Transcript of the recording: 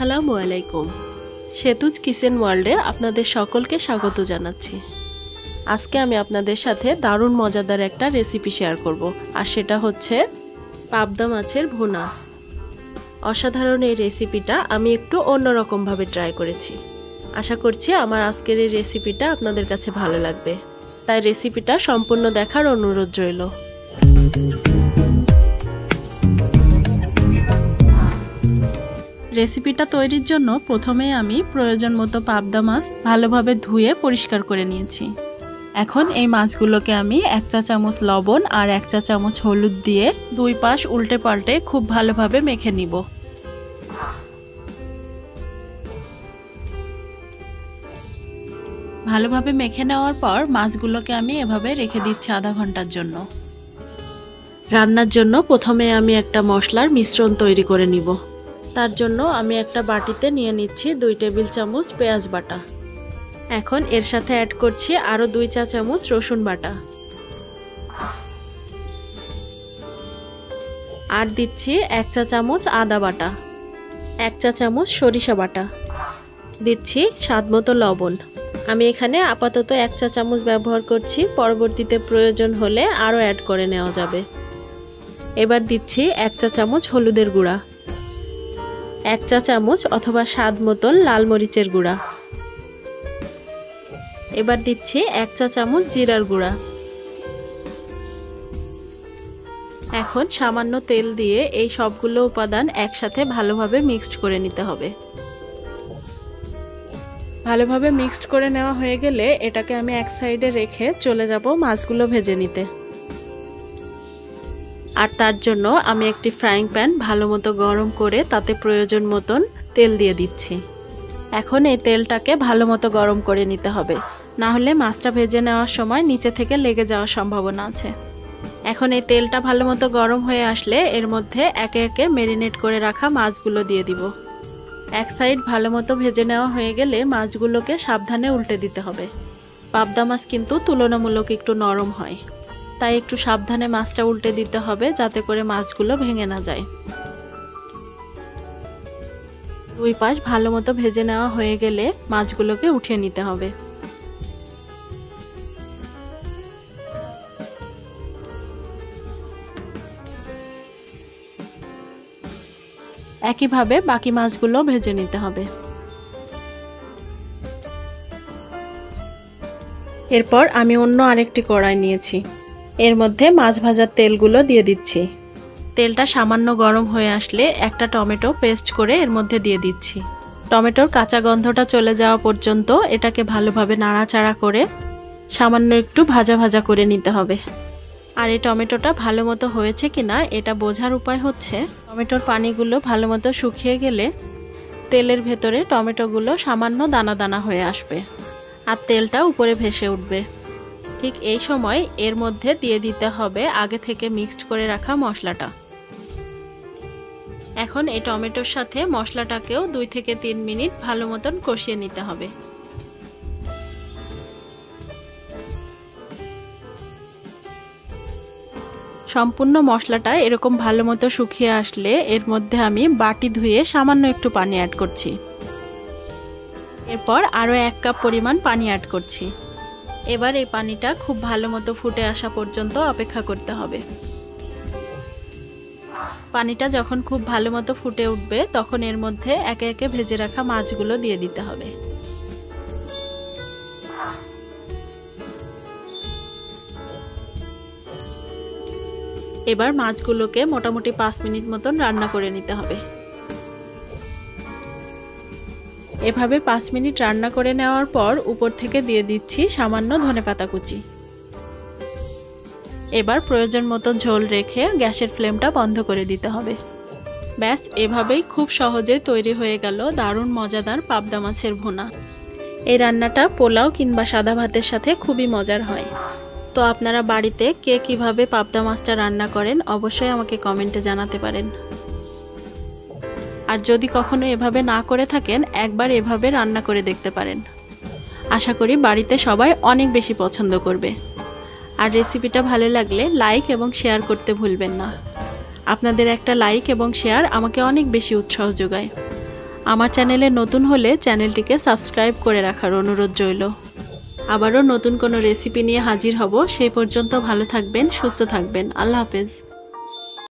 আসসালামু আলাইকুম। সেতুজ কিচেন ওয়ার্ল্ডে আপনাদের সকলকে স্বাগত জানাচ্ছি। আজকে আমি আপনাদের সাথে দারুণ মজাদার একটা রেসিপি শেয়ার করব, আর সেটা হচ্ছে পাবদা মাছের ভুনা। অসাধারণ এই রেসিপিটা আমি একটু অন্যরকমভাবে ট্রাই করেছি। আশা করছি আমার আজকের এই রেসিপিটা আপনাদের কাছে ভালো লাগবে, তাই রেসিপিটা সম্পূর্ণ দেখার অনুরোধ রইল। রেসিপিটা তৈরির জন্য প্রথমে আমি প্রয়োজন মতো পাবদা মাছ ভালোভাবে ধুয়ে পরিষ্কার করে নিয়েছি। এখন এই মাছগুলোকে আমি 1 চা চামচ লবণ আর 1 চা চামচ হলুদ দিয়ে দুই পাশ উল্টে পাল্টে খুব ভালোভাবে মেখে নিব। ভালোভাবে মেখে নেওয়ার পর মাছগুলোকে আমি এভাবে রেখে দিচ্ছি আধা ঘন্টার জন্য। রান্নার জন্য প্রথমে আমি একটা মশলার মিশ্রণ তৈরি করে নিব। তার জন্য আমি একটা বাটিতে নিয়ে নিচ্ছি 2 টেবিল চামচ পেঁয়াজ বাটা। এখন এর সাথে অ্যাড করছি আরও 2 চা চামচ রসুন বাটা, আর দিচ্ছি 1 চা চামচ আদা বাটা, 1 চা চামচ সরিষা বাটা, দিচ্ছি স্বাদমতো লবণ। আমি এখানে আপাতত 1 চা চামচ ব্যবহার করছি, পরবর্তীতে প্রয়োজন হলে আরও অ্যাড করে নেওয়া যাবে। এবার দিচ্ছি 1 চা চামচ হলুদের গুঁড়া, 1 চা চামচ অথবা স্বাদ মতন লাল মরিচের গুঁড়া। এবার দিচ্ছি 1 চা চামচ জিরার গুঁড়া। এখন সামান্য তেল দিয়ে এই সবগুলো উপাদান একসাথে ভালোভাবে মিক্সড করে নিতে হবে। ভালোভাবে মিক্সড করে নেওয়া হয়ে গেলে এটাকে আমি এক সাইডে রেখে চলে যাব মাছগুলো ভেজে নিতে। আর তার জন্য আমি একটি ফ্রাইং প্যান ভালো মতো গরম করে তাতে প্রয়োজন মতন তেল দিয়ে দিচ্ছি। এখন এই তেলটাকে ভালো মতো গরম করে নিতে হবে, না হলে মাছটা ভেজে নেওয়ার সময় নিচে থেকে লেগে যাওয়ার সম্ভাবনা আছে। এখন এই তেলটা ভালো মতো গরম হয়ে আসলে এর মধ্যে একে একে ম্যারিনেট করে রাখা মাছগুলো দিয়ে দিব। এক সাইড ভালো মতো ভেজে নেওয়া হয়ে গেলে মাছগুলোকে সাবধানে উল্টে দিতে হবে। পাবদা মাছ কিন্তু তুলনামূলক একটু নরম হয়, তাই একটু সাবধানে মাছটা উল্টে দিতে হবে যাতে করে মাছগুলো ভেঙে না যায়। দুই পাশ ভালো মতো ভেজে নেওয়া হয়ে গেলে মাছগুলোকে উঠিয়ে নিতে হবে। একইভাবে বাকি মাছগুলো ভেজে নিতে হবে। এরপর আমি অন্য আরেকটি কড়াই নিয়েছি, এর মধ্যে মাছ ভাজার তেলগুলো দিয়ে দিচ্ছি। তেলটা সামান্য গরম হয়ে আসলে একটা টমেটো পেস্ট করে এর মধ্যে দিয়ে দিচ্ছি। টমেটোর কাঁচা গন্ধটা চলে যাওয়া পর্যন্ত এটাকে ভালোভাবে নাড়াচাড়া করে সামান্য একটু ভাজা ভাজা করে নিতে হবে। আর এই টমেটোটা ভালো মতো হয়েছে কিনা এটা বোঝার উপায় হচ্ছে টমেটোর পানিগুলো ভালো মতো শুকিয়ে গেলে তেলের ভেতরে টমেটোগুলো সামান্য দানা দানা হয়ে আসবে আর তেলটা উপরে ভেসে উঠবে। ঠিক এই সময় এর মধ্যে দিয়ে দিতে হবে আগে থেকে মিক্সড করে রাখা মশলাটা। এখন এই টমেটোর সাথে মশলাটাকেও 2 থেকে 3 মিনিট ভালো মতন কষিয়ে নিতে হবে। সম্পূর্ণ মশলাটা এরকম ভালো মতো শুকিয়ে আসলে এর মধ্যে আমি বাটি ধুয়ে সামান্য একটু পানি অ্যাড করছি। এরপর আরও 1 কাপ পরিমাণ পানি অ্যাড করছি। এবার এই পানিটা খুব ভালো মতো ফুটে আসা পর্যন্ত অপেক্ষা করতে হবে। পানিটা যখন খুব ভালো মতো ফুটে উঠবে তখন এর মধ্যে একে একে ভেজে রাখা মাছগুলো দিয়ে দিতে হবে। এবার মাছগুলোকে মোটামুটি 5 মিনিট মতন রান্না করে নিতে হবে। এভাবে 5 মিনিট রান্না করে নেওয়ার পর উপর থেকে দিয়ে দিচ্ছি সামান্য ধনেপাতা কুচি। এবার প্রয়োজন মতো ঝোল রেখে গ্যাসের ফ্লেমটা বন্ধ করে দিতে হবে। ব্যাস, এভাবেই খুব সহজে তৈরি হয়ে গেল দারুণ মজাদার পাবদা মাছের ভুনা। এই রান্নাটা পোলাও কিংবা সাদা ভাতের সাথে খুবই মজার হয়। তো আপনারা বাড়িতে কে কিভাবে পাবদা মাছটা রান্না করেন অবশ্যই আমাকে কমেন্টে জানাতে পারেন। আর যদি কখনো এভাবে না করে থাকেন একবার এভাবে রান্না করে দেখতে পারেন। আশা করি বাড়িতে সবাই অনেক বেশি পছন্দ করবে। আর রেসিপিটা ভালো লাগলে লাইক এবং শেয়ার করতে ভুলবেন না। আপনাদের একটা লাইক এবং শেয়ার আমাকে অনেক বেশি উৎসাহ যোগায়। আমার চ্যানেলে নতুন হলে চ্যানেলটিকে সাবস্ক্রাইব করে রাখার অনুরোধ রইল। আবারও নতুন কোনো রেসিপি নিয়ে হাজির হব। সেই পর্যন্ত ভালো থাকবেন, সুস্থ থাকবেন। আল্লাহ হাফেজ।